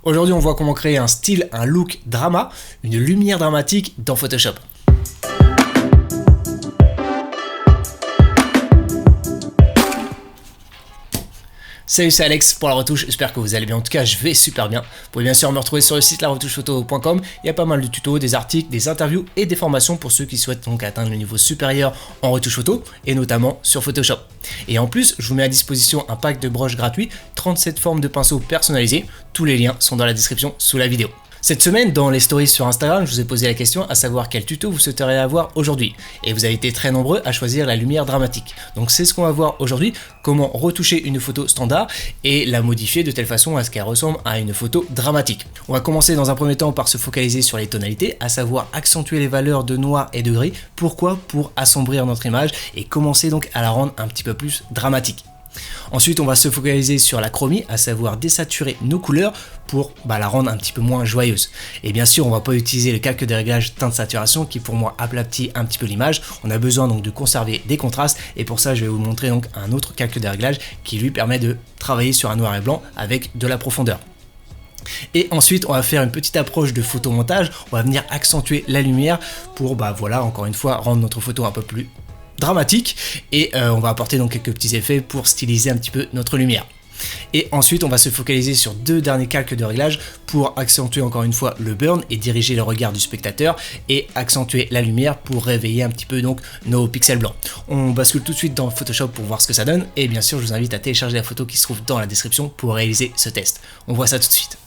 Aujourd'hui, on voit comment créer un style, un look drama, une lumière dramatique dans Photoshop. Salut, c'est Alex pour la retouche, j'espère que vous allez bien, en tout cas je vais super bien. Vous pouvez bien sûr me retrouver sur le site laretouchephoto.com, il y a pas mal de tutos, des articles, des interviews et des formations pour ceux qui souhaitent donc atteindre le niveau supérieur en retouche photo et notamment sur Photoshop. Et en plus, je vous mets à disposition un pack de broches gratuit, 37 formes de pinceaux personnalisés, tous les liens sont dans la description sous la vidéo. Cette semaine, dans les stories sur Instagram, je vous ai posé la question à savoir quel tuto vous souhaiteriez avoir aujourd'hui. Et vous avez été très nombreux à choisir la lumière dramatique. Donc c'est ce qu'on va voir aujourd'hui, comment retoucher une photo standard et la modifier de telle façon à ce qu'elle ressemble à une photo dramatique. On va commencer dans un premier temps par se focaliser sur les tonalités, à savoir accentuer les valeurs de noir et de gris. Pourquoi ? Pour assombrir notre image et commencer donc à la rendre un petit peu plus dramatique. Ensuite, on va se focaliser sur la chromie, à savoir désaturer nos couleurs pour la rendre un petit peu moins joyeuse. Et bien sûr, on va pas utiliser le calque de réglage teinte saturation qui pour moi aplatit un petit peu l'image. On a besoin donc de conserver des contrastes et pour ça, je vais vous montrer donc un autre calque de réglage qui lui permet de travailler sur un noir et blanc avec de la profondeur. Et ensuite, on va faire une petite approche de photomontage. On va venir accentuer la lumière pour, encore une fois, rendre notre photo un peu plus dramatique et on va apporter donc quelques petits effets pour styliser un petit peu notre lumière. Et ensuite on va se focaliser sur deux derniers calques de réglage pour accentuer encore une fois le burn et diriger le regard du spectateur et accentuer la lumière pour réveiller un petit peu donc nos pixels blancs. On bascule tout de suite dans Photoshop pour voir ce que ça donne et bien sûr je vous invite à télécharger la photo qui se trouve dans la description pour réaliser ce test. On voit ça tout de suite.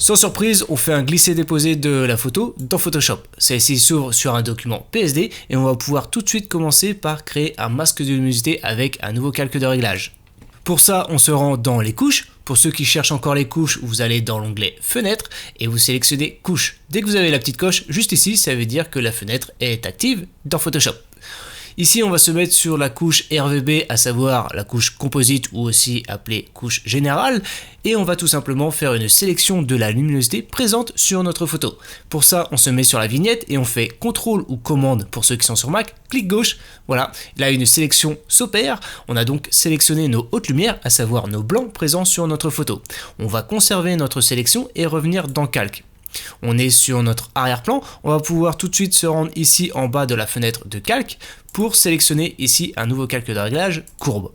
Sans surprise, on fait un glisser-déposer de la photo dans Photoshop. Celle-ci s'ouvre sur un document PSD et on va pouvoir tout de suite commencer par créer un masque de luminosité avec un nouveau calque de réglage. Pour ça, on se rend dans les couches. Pour ceux qui cherchent encore les couches, vous allez dans l'onglet fenêtre et vous sélectionnez couche. Dès que vous avez la petite coche juste ici, ça veut dire que la fenêtre est active dans Photoshop. Ici, on va se mettre sur la couche RVB, à savoir la couche composite ou aussi appelée couche générale. Et on va tout simplement faire une sélection de la luminosité présente sur notre photo. Pour ça, on se met sur la vignette et on fait CTRL ou commande pour ceux qui sont sur Mac, clic gauche. Voilà, là une sélection s'opère. On a donc sélectionné nos hautes lumières, à savoir nos blancs présents sur notre photo. On va conserver notre sélection et revenir dans Calque. On est sur notre arrière-plan, on va pouvoir tout de suite se rendre ici en bas de la fenêtre de calque pour sélectionner ici un nouveau calque de réglage courbe.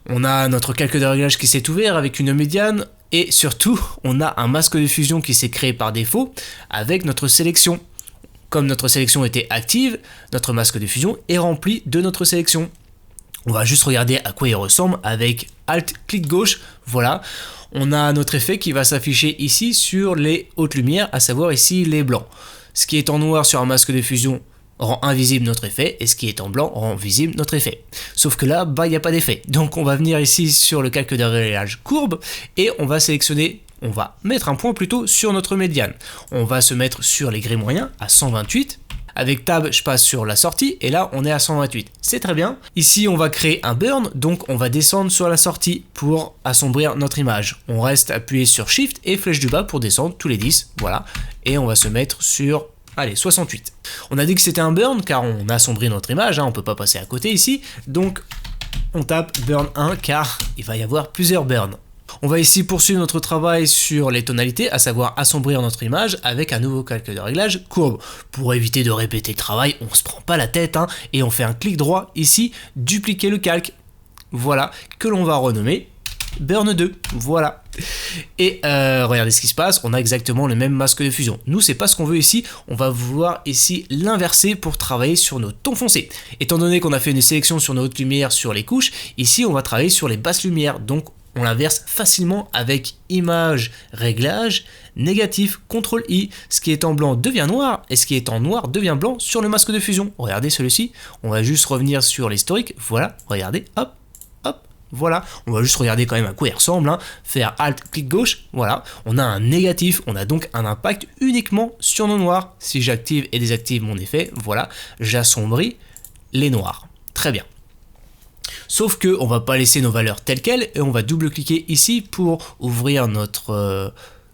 On a notre calque de réglage qui s'est ouvert avec une médiane et surtout on a un masque de fusion qui s'est créé par défaut avec notre sélection. Comme notre sélection était active, notre masque de fusion est rempli de notre sélection. On va juste regarder à quoi il ressemble avec Alt, clic gauche, voilà. On a notre effet qui va s'afficher ici sur les hautes lumières, à savoir ici les blancs. Ce qui est en noir sur un masque de fusion rend invisible notre effet et ce qui est en blanc rend visible notre effet. Sauf que là, il n'y a pas d'effet. Donc on va venir ici sur le calque de réglage courbe et on va sélectionner, on va mettre un point plutôt sur notre médiane. On va se mettre sur les gris moyens à 128. Avec Tab, je passe sur la sortie et là, on est à 128. C'est très bien. Ici, on va créer un burn, donc on va descendre sur la sortie pour assombrir notre image. On reste appuyé sur Shift et flèche du bas pour descendre tous les 10. Voilà. Et on va se mettre sur, 68. On a dit que c'était un burn car on a assombri notre image, on ne peut pas passer à côté ici. Donc, on tape burn 1 car il va y avoir plusieurs burns. On va ici poursuivre notre travail sur les tonalités, à savoir assombrir notre image avec un nouveau calque de réglage courbe. Pour éviter de répéter le travail, on se prend pas la tête et on fait un clic droit ici, dupliquer le calque. Voilà, que l'on va renommer Burn 2. Voilà. Et regardez ce qui se passe, on a exactement le même masque de fusion. Nous, c'est pas ce qu'on veut ici, on va vouloir ici l'inverser pour travailler sur nos tons foncés. Étant donné qu'on a fait une sélection sur nos hautes lumières sur les couches, ici on va travailler sur les basses lumières. Donc on l'inverse facilement avec image, réglage, négatif, CTRL I. Ce qui est en blanc devient noir et ce qui est en noir devient blanc sur le masque de fusion. Regardez celui-ci, on va juste revenir sur l'historique. Voilà, regardez, hop, hop, voilà. On va juste regarder quand même à quoi il ressemble. Faire Alt, clic gauche, voilà. On a un négatif, on a donc un impact uniquement sur nos noirs. Si j'active et désactive mon effet, voilà, j'assombris les noirs. Très bien. Sauf que on va pas laisser nos valeurs telles quelles et on va double-cliquer ici pour ouvrir notre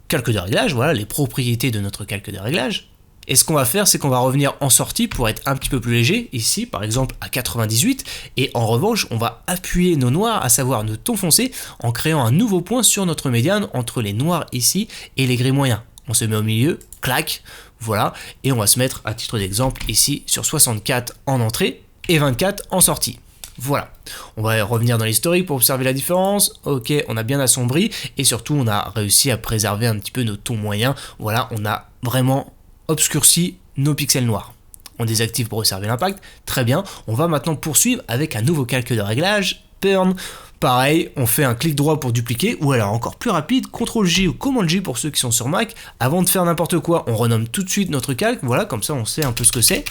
calque de réglage, voilà les propriétés de notre calque de réglage. Et ce qu'on va faire, c'est qu'on va revenir en sortie pour être un petit peu plus léger, ici par exemple à 98, et en revanche, on va appuyer nos noirs, à savoir nos tons foncés, en créant un nouveau point sur notre médiane entre les noirs ici et les gris moyens. On se met au milieu, clac, voilà, et on va se mettre à titre d'exemple ici sur 64 en entrée et 24 en sortie. Voilà, on va revenir dans l'historique pour observer la différence. Ok, on a bien assombri et surtout on a réussi à préserver un petit peu nos tons moyens. Voilà, on a vraiment obscurci nos pixels noirs. On désactive pour observer l'impact. Très bien, on va maintenant poursuivre avec un nouveau calque de réglage, Burn. Pareil, on fait un clic droit pour dupliquer, ou alors encore plus rapide, CTRL-J ou Command-J pour ceux qui sont sur Mac. Avant de faire n'importe quoi, on renomme tout de suite notre calque, voilà, comme ça on sait un peu ce que c'est.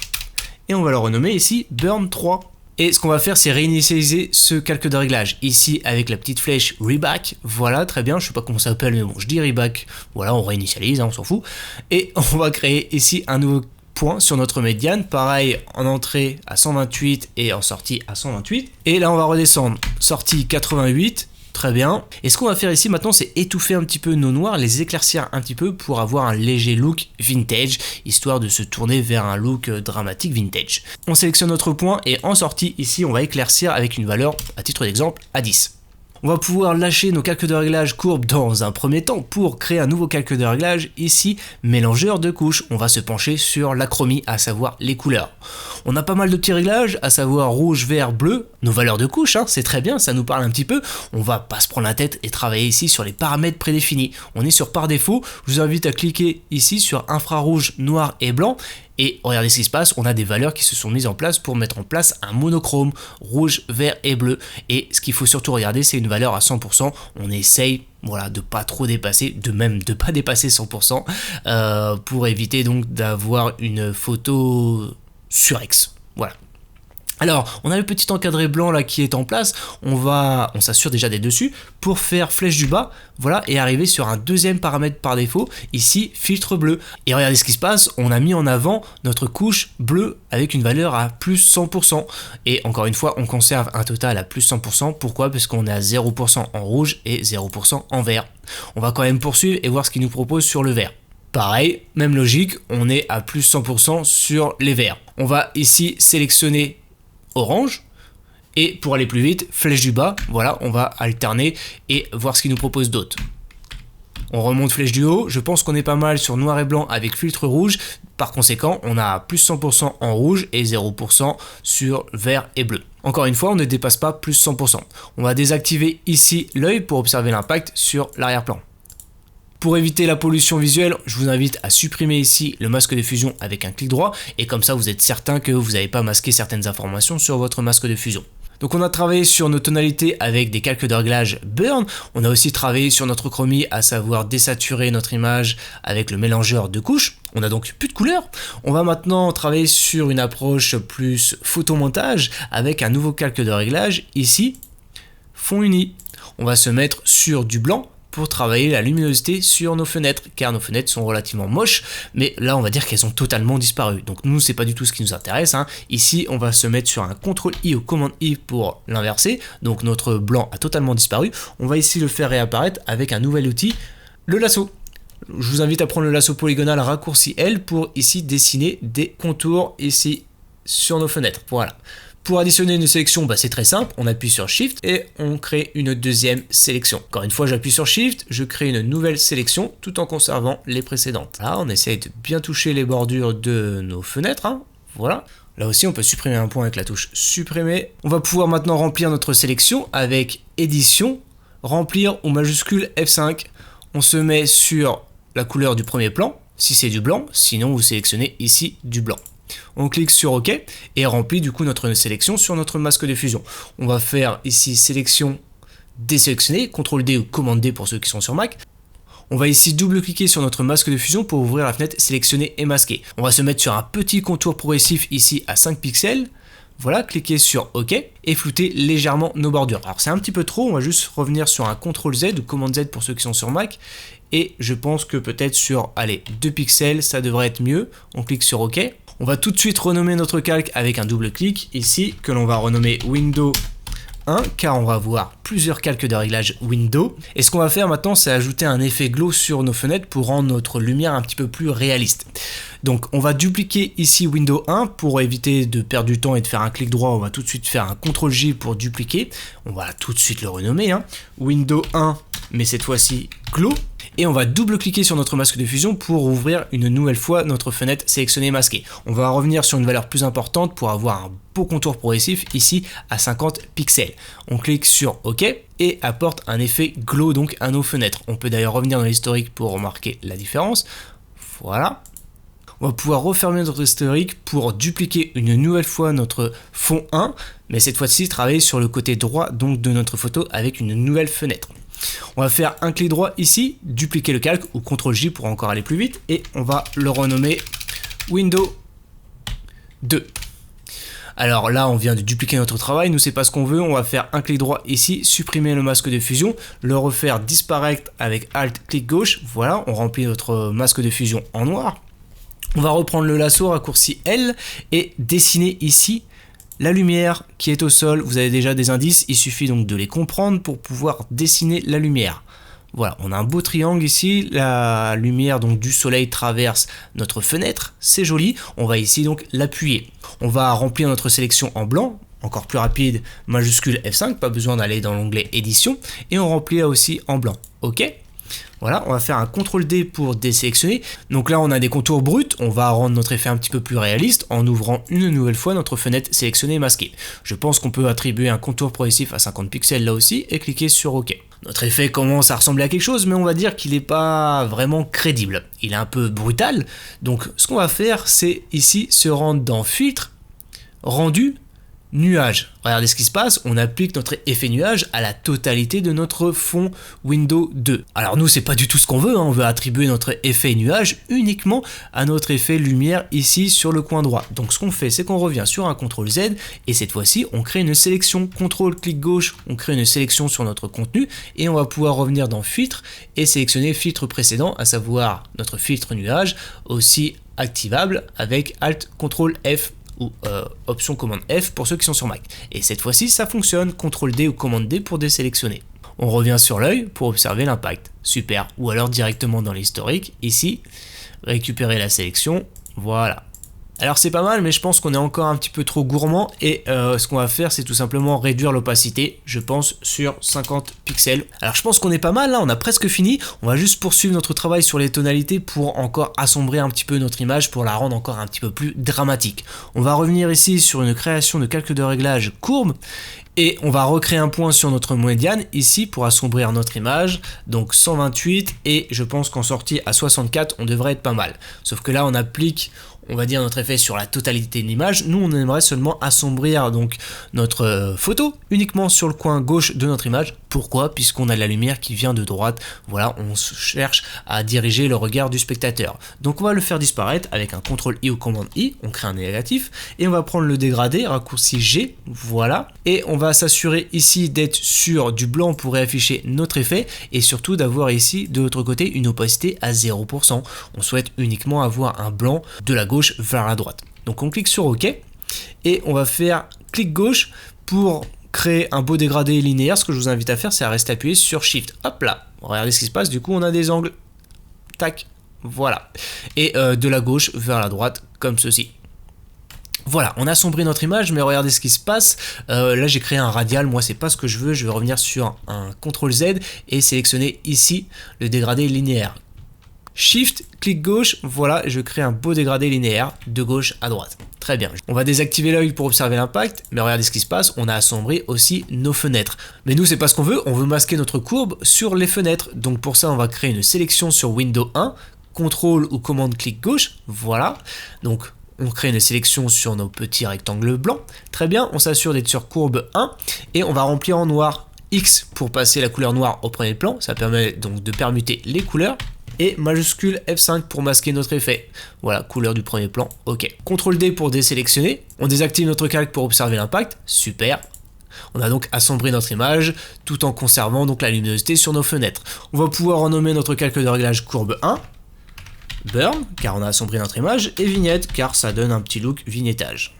Et on va le renommer ici Burn 3. Et ce qu'on va faire, c'est réinitialiser ce calque de réglage. Ici, avec la petite flèche Reback, voilà, très bien, je sais pas comment ça s'appelle, mais bon, je dis Reback. Voilà, on réinitialise, hein, on s'en fout. Et on va créer ici un nouveau point sur notre médiane, pareil, en entrée à 128 et en sortie à 128. Et là, on va redescendre, sortie 88. Très bien. Et ce qu'on va faire ici maintenant, c'est étouffer un petit peu nos noirs, les éclaircir un petit peu pour avoir un léger look vintage, histoire de se tourner vers un look dramatique vintage. On sélectionne notre point et en sortie ici, on va éclaircir avec une valeur, à titre d'exemple, à 10. On va pouvoir lâcher nos calques de réglage courbes dans un premier temps pour créer un nouveau calque de réglage, ici, mélangeur de couches. On va se pencher sur la chromie, à savoir les couleurs. On a pas mal de petits réglages, à savoir rouge, vert, bleu, nos valeurs de couches, hein, c'est très bien, ça nous parle un petit peu. On va pas se prendre la tête et travailler ici sur les paramètres prédéfinis. On est sur par défaut, je vous invite à cliquer ici sur infrarouge, noir et blanc. Et regardez ce qui se passe, on a des valeurs qui se sont mises en place pour mettre en place un monochrome rouge, vert et bleu. Et ce qu'il faut surtout regarder, c'est une valeur à 100%. On essaye, voilà, de pas trop dépasser, de même de pas dépasser 100% pour éviter donc d'avoir une photo surex. Voilà. Alors, on a le petit encadré blanc là qui est en place, on s'assure déjà d'être dessus pour faire flèche du bas, voilà, et arriver sur un deuxième paramètre par défaut, ici filtre bleu. Et regardez ce qui se passe, on a mis en avant notre couche bleue avec une valeur à plus 100%. Et encore une fois, on conserve un total à plus 100%, pourquoi? Parce qu'on est à 0% en rouge et 0% en vert. On va quand même poursuivre et voir ce qu'il nous propose sur le vert. Pareil, même logique, on est à plus 100% sur les verts. On va ici sélectionner orange et pour aller plus vite, flèche du bas, voilà, on va alterner et voir ce qu'il nous propose d'autre. On remonte flèche du haut, je pense qu'on est pas mal sur noir et blanc avec filtre rouge, par conséquent on a plus 100% en rouge et 0% sur vert et bleu. Encore une fois, on ne dépasse pas plus 100%. On va désactiver ici l'œil pour observer l'impact sur l'arrière-plan. Pour éviter la pollution visuelle, je vous invite à supprimer ici le masque de fusion avec un clic droit et comme ça vous êtes certain que vous n'avez pas masqué certaines informations sur votre masque de fusion. Donc on a travaillé sur nos tonalités avec des calques de réglage Burn, on a aussi travaillé sur notre chromie, à savoir désaturer notre image avec le mélangeur de couches. On a donc plus de couleurs. On va maintenant travailler sur une approche plus photomontage avec un nouveau calque de réglage, ici, fond uni. On va se mettre sur du blanc pour travailler la luminosité sur nos fenêtres, car nos fenêtres sont relativement moches, mais là on va dire qu'elles ont totalement disparu. Donc nous c'est pas du tout ce qui nous intéresse, hein. Ici on va se mettre sur un CTRL-I ou Command-I pour l'inverser, donc notre blanc a totalement disparu. On va ici le faire réapparaître avec un nouvel outil, le lasso. Je vous invite à prendre le lasso polygonal raccourci L pour ici dessiner des contours ici sur nos fenêtres, voilà. Pour additionner une sélection, c'est très simple, on appuie sur Shift et on crée une deuxième sélection. Encore une fois, j'appuie sur Shift, je crée une nouvelle sélection tout en conservant les précédentes. Là, on essaye de bien toucher les bordures de nos fenêtres, hein. Voilà. Là aussi, on peut supprimer un point avec la touche supprimer. On va pouvoir maintenant remplir notre sélection avec édition, remplir ou majuscule F5. On se met sur la couleur du premier plan, si c'est du blanc, sinon vous sélectionnez ici du blanc. On clique sur OK et remplit du coup notre sélection sur notre masque de fusion. On va faire ici sélection désélectionner, CTRL D ou Command D pour ceux qui sont sur Mac. On va ici double-cliquer sur notre masque de fusion pour ouvrir la fenêtre sélectionner et masquer. On va se mettre sur un petit contour progressif ici à 5 pixels. Voilà, cliquez sur OK et flouter légèrement nos bordures. Alors c'est un petit peu trop, on va juste revenir sur un CTRL Z ou Command Z pour ceux qui sont sur Mac. Et je pense que peut-être sur, allez, 2 pixels, ça devrait être mieux. On clique sur OK. On va tout de suite renommer notre calque avec un double clic ici, que l'on va renommer Window 1, car on va voir plusieurs calques de réglage Window. Et ce qu'on va faire maintenant, c'est ajouter un effet glow sur nos fenêtres pour rendre notre lumière un petit peu plus réaliste. Donc on va dupliquer ici Windows 1 pour éviter de perdre du temps et de faire un clic droit. On va tout de suite faire un CTRL-J pour dupliquer. On va tout de suite le renommer, hein. Windows 1, mais cette fois-ci Glow. Et on va double-cliquer sur notre masque de fusion pour ouvrir une nouvelle fois notre fenêtre sélectionnée masquée. On va revenir sur une valeur plus importante pour avoir un beau contour progressif ici à 50 pixels. On clique sur OK et apporte un effet glow donc à nos fenêtres. On peut d'ailleurs revenir dans l'historique pour remarquer la différence. Voilà. On va pouvoir refermer notre historique pour dupliquer une nouvelle fois notre fond 1, mais cette fois-ci travailler sur le côté droit donc de notre photo avec une nouvelle fenêtre. On va faire un clic droit ici, dupliquer le calque ou CTRL-J pour encore aller plus vite et on va le renommer Windows 2. Alors là, on vient de dupliquer notre travail, nous c'est pas ce qu'on veut, on va faire un clic droit ici, supprimer le masque de fusion, le refaire disparaître avec Alt, clic gauche, voilà, on remplit notre masque de fusion en noir. On va reprendre le lasso, raccourci L et dessiner ici la lumière qui est au sol. Vous avez déjà des indices, il suffit donc de les comprendre pour pouvoir dessiner la lumière. Voilà, on a un beau triangle ici, la lumière donc du soleil traverse notre fenêtre, c'est joli. On va ici donc l'appuyer. On va remplir notre sélection en blanc, encore plus rapide, majuscule F5, pas besoin d'aller dans l'onglet édition. Et on remplit là aussi en blanc, ok. Voilà, on va faire un CTRL-D pour désélectionner. Donc là, on a des contours bruts. On va rendre notre effet un petit peu plus réaliste en ouvrant une nouvelle fois notre fenêtre sélectionnée masquée. Je pense qu'on peut attribuer un contour progressif à 50 pixels là aussi et cliquer sur OK. Notre effet commence à ressembler à quelque chose, mais on va dire qu'il n'est pas vraiment crédible. Il est un peu brutal. Donc ce qu'on va faire, c'est ici se rendre dans Filtre, Rendu, Nuage. Regardez ce qui se passe, on applique notre effet nuage à la totalité de notre fond Windows 2. Alors nous, c'est pas du tout ce qu'on veut, hein. On veut attribuer notre effet nuage uniquement à notre effet lumière ici sur le coin droit. Donc ce qu'on fait, c'est qu'on revient sur un CTRL Z et cette fois-ci, on crée une sélection, CTRL clic gauche, on crée une sélection sur notre contenu et on va pouvoir revenir dans Filtre et sélectionner le filtre précédent, à savoir notre filtre nuage, aussi activable avec Alt CTRL F ou option commande F pour ceux qui sont sur Mac. Et cette fois-ci, ça fonctionne, CTRL D ou commande D pour désélectionner. On revient sur l'œil pour observer l'impact. Super. Ou alors directement dans l'historique, ici, récupérer la sélection, voilà. Alors c'est pas mal, mais je pense qu'on est encore un petit peu trop gourmand et ce qu'on va faire, c'est tout simplement réduire l'opacité, je pense, sur 50 pixels. Alors je pense qu'on est pas mal là, on a presque fini. On va juste poursuivre notre travail sur les tonalités pour encore assombrir un petit peu notre image, pour la rendre encore un petit peu plus dramatique. On va revenir ici sur une création de calque de réglage courbe. Et on va recréer un point sur notre médiane ici pour assombrir notre image, donc 128 et je pense qu'en sortie à 64 on devrait être pas mal. Sauf que là on applique, on va dire, notre effet sur la totalité de l'image. Nous on aimerait seulement assombrir donc notre photo uniquement sur le coin gauche de notre image. Pourquoi? Puisqu'on a de la lumière qui vient de droite. Voilà, on cherche à diriger le regard du spectateur. Donc on va le faire disparaître avec un CTRL I ou commande I, on crée un négatif et on va prendre le dégradé, raccourci G, voilà, et on va s'assurer ici d'être sur du blanc pour réafficher notre effet et surtout d'avoir ici de l'autre côté une opacité à 0%. On souhaite uniquement avoir un blanc de la gauche vers la droite. Donc on clique sur OK et on va faire clic gauche pour créer un beau dégradé linéaire. Ce que je vous invite à faire, c'est à rester appuyé sur Shift. Hop là, regardez ce qui se passe, du coup on a des angles, tac, voilà, et de la gauche vers la droite comme ceci. Voilà, on a sombré notre image, mais regardez ce qui se passe. Là, j'ai créé un radial. Moi, c'est pas ce que je veux. Je vais revenir sur un CTRL Z et sélectionner ici le dégradé linéaire. Shift, clic gauche, voilà, je crée un beau dégradé linéaire de gauche à droite. Très bien. On va désactiver l'œil pour observer l'impact, mais regardez ce qui se passe. On a assombri aussi nos fenêtres. Mais nous, c'est pas ce qu'on veut. On veut masquer notre courbe sur les fenêtres. Donc pour ça, on va créer une sélection sur Windows 1, CTRL ou commande clic gauche. Voilà. Donc on crée une sélection sur nos petits rectangles blancs. Très bien, on s'assure d'être sur courbe 1 et on va remplir en noir. X pour passer la couleur noire au premier plan, ça permet donc de permuter les couleurs. Et majuscule F5 pour masquer notre effet. Voilà, couleur du premier plan, ok. CTRL D pour désélectionner. On désactive notre calque pour observer l'impact, super. On a donc assombri notre image tout en conservant donc la luminosité sur nos fenêtres. On va pouvoir renommer notre calque de réglage courbe 1. Burn, car on a assombri notre image, et vignette, car ça donne un petit look vignettage.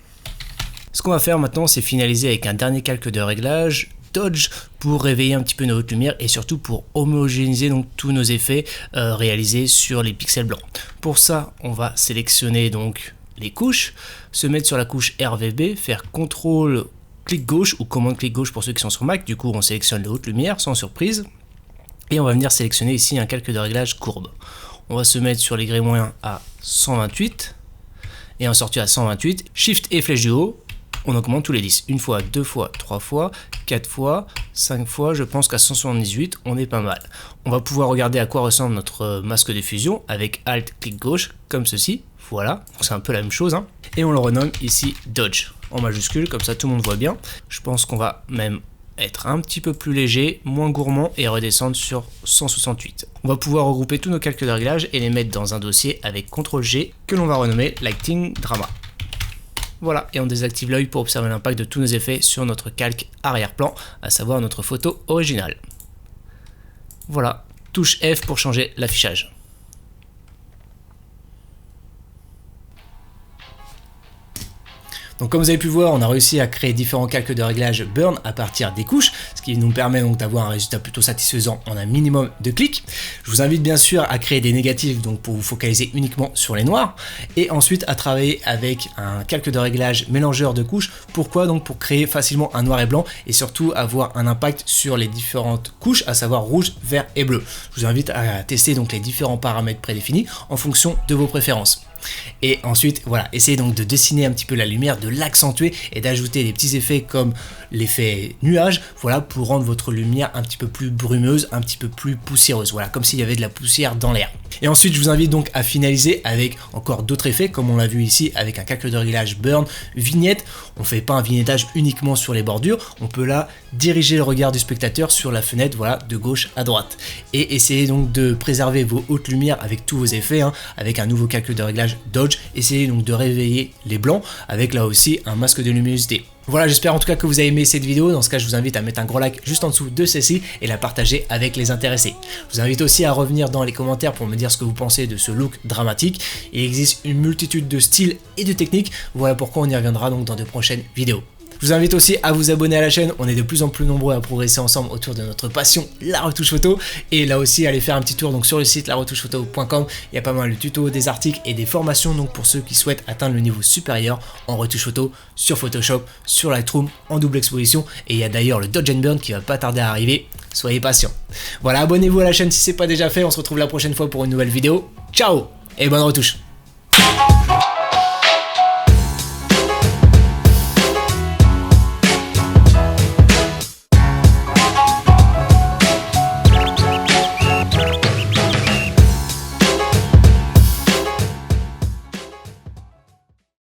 Ce qu'on va faire maintenant, c'est finaliser avec un dernier calque de réglage, Dodge pour réveiller un petit peu nos hautes lumières et surtout pour homogénéiser donc tous nos effets réalisés sur les pixels blancs. Pour ça, on va sélectionner donc les couches, se mettre sur la couche RVB, faire CTRL clic gauche ou commande clic gauche pour ceux qui sont sur Mac. Du coup, on sélectionne les hautes lumières sans surprise et on va venir sélectionner ici un calque de réglage courbe. On va se mettre sur les gris moyens à 128 et en sortie à 128, Shift et flèche du haut. On augmente tous les 10, une fois, deux fois, trois fois, 4 fois, 5 fois, je pense qu'à 178, on est pas mal. On va pouvoir regarder à quoi ressemble notre masque de fusion avec Alt, clic gauche, comme ceci, voilà, c'est un peu la même chose. Hein. Et on le renomme ici Dodge, en majuscule, comme ça tout le monde voit bien. Je pense qu'on va même être un petit peu plus léger, moins gourmand et redescendre sur 168. On va pouvoir regrouper tous nos calques de réglage et les mettre dans un dossier avec CTRL-G que l'on va renommer Lighting Drama. Voilà, et on désactive l'œil pour observer l'impact de tous nos effets sur notre calque arrière-plan, à savoir notre photo originale. Voilà, touche F pour changer l'affichage. Donc comme vous avez pu voir, on a réussi à créer différents calques de réglage burn à partir des couches, ce qui nous permet donc d'avoir un résultat plutôt satisfaisant en un minimum de clics. Je vous invite bien sûr à créer des négatifs donc pour vous focaliser uniquement sur les noirs et ensuite à travailler avec un calque de réglage mélangeur de couches. Pourquoi? Donc pour créer facilement un noir et blanc et surtout avoir un impact sur les différentes couches, à savoir rouge, vert et bleu. Je vous invite à tester donc les différents paramètres prédéfinis en fonction de vos préférences. Et ensuite, voilà, essayez donc de dessiner un petit peu la lumière, de l'accentuer et d'ajouter des petits effets comme l'effet nuage, voilà, pour rendre votre lumière un petit peu plus brumeuse, un petit peu plus poussiéreuse, voilà, comme s'il y avait de la poussière dans l'air. Et ensuite, je vous invite donc à finaliser avec encore d'autres effets, comme on l'a vu ici avec un calque de réglage burn, vignette. On ne fait pas un vignettage uniquement sur les bordures, on peut là diriger le regard du spectateur sur la fenêtre, voilà, de gauche à droite. Et essayez donc de préserver vos hautes lumières avec tous vos effets, hein, avec un nouveau calque de réglage Dodge. Essayez donc de réveiller les blancs avec là aussi un masque de luminosité. Voilà, j'espère en tout cas que vous avez aimé cette vidéo. Dans ce cas, je vous invite à mettre un gros like juste en dessous de celle-ci et la partager avec les intéressés. Je vous invite aussi à revenir dans les commentaires pour me dire ce que vous pensez de ce look dramatique. Il existe une multitude de styles et de techniques. Voilà pourquoi on y reviendra donc dans de prochaines vidéos. Je vous invite aussi à vous abonner à la chaîne, on est de plus en plus nombreux à progresser ensemble autour de notre passion, la retouche photo. Et là aussi, allez faire un petit tour donc sur le site laretouchephoto.com, il y a pas mal de tutos, des articles et des formations donc pour ceux qui souhaitent atteindre le niveau supérieur en retouche photo sur Photoshop, sur Lightroom, en double exposition. Et il y a d'ailleurs le Dodge & Burn qui va pas tarder à arriver, soyez patients. Voilà, abonnez-vous à la chaîne si ce n'est pas déjà fait, on se retrouve la prochaine fois pour une nouvelle vidéo. Ciao et bonne retouche.